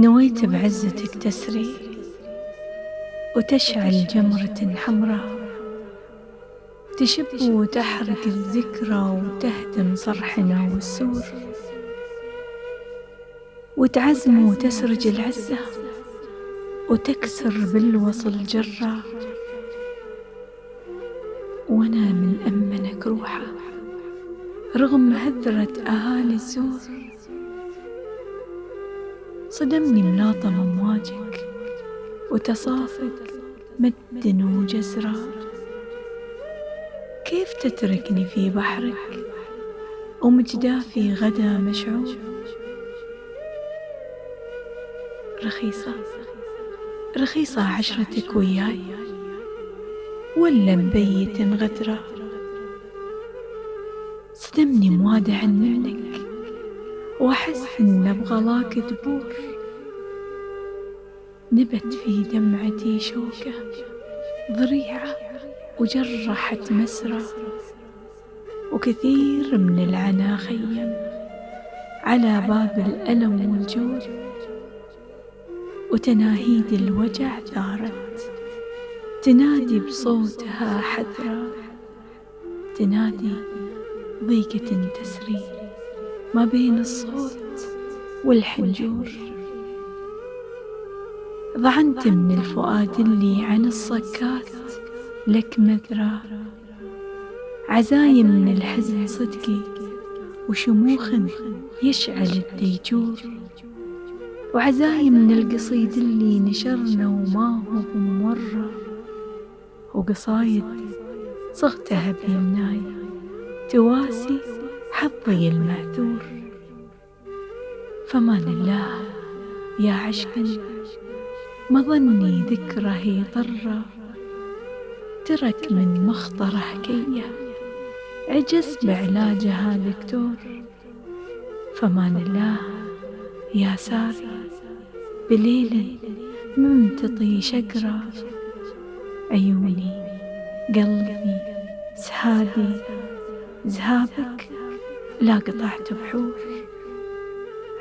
نويت بعزتك تسري وتشعل جمرة حمراء، تشب وتحرق الذكرى وتهدم صرحنا والسور، وتعزم وتسرج العزة وتكسر بالوصل جرة، وانا من أمنك روحه رغم هذرة أهالي الزور. صدمني ملاطم أمواجك وتصافق مد وجزرة، كيف تتركني في بحرك ومجدافي غدا مشعور. رخيصة عشرتك وياي ولا مبيت غدرة، صدمني موادع منك وأحس إن بغلاك دبور، نبت في دمعتي شوكة ضريعة وجرحت مسرى، وكثير من العنا خيم على باب الألم والجود، وتناهيد الوجع ثارت تنادي بصوتها حذرة، تنادي ضيقة تسري ما بين الصوت والحنجور. ضعنت من الفؤاد اللي عن الصكات لك مذرة، عزايم من الحزن صدقي وشموخ يشعل الديجور، وعزايم من القصيد اللي نشرنا وما هو بمرة، وقصايد صغتها بيمناي تواسي حظي المعثور. فمان الله يا عشق مظني ذكره ضرة، ترك من مخطره كيه عجز بعلاجها دكتور. فمان الله يا ساري بليل ممتطي شقرة، عيوني قلبي سهادي ذهابك لا قطعت بحور،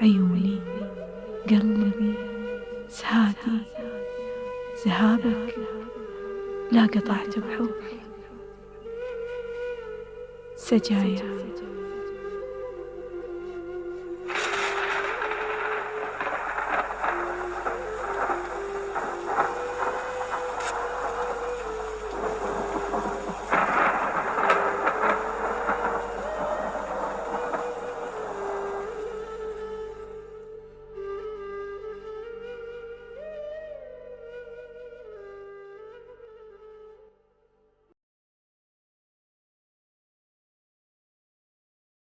عيوني قلبي سهادي ذهابك لا قطعت بحور. سجايا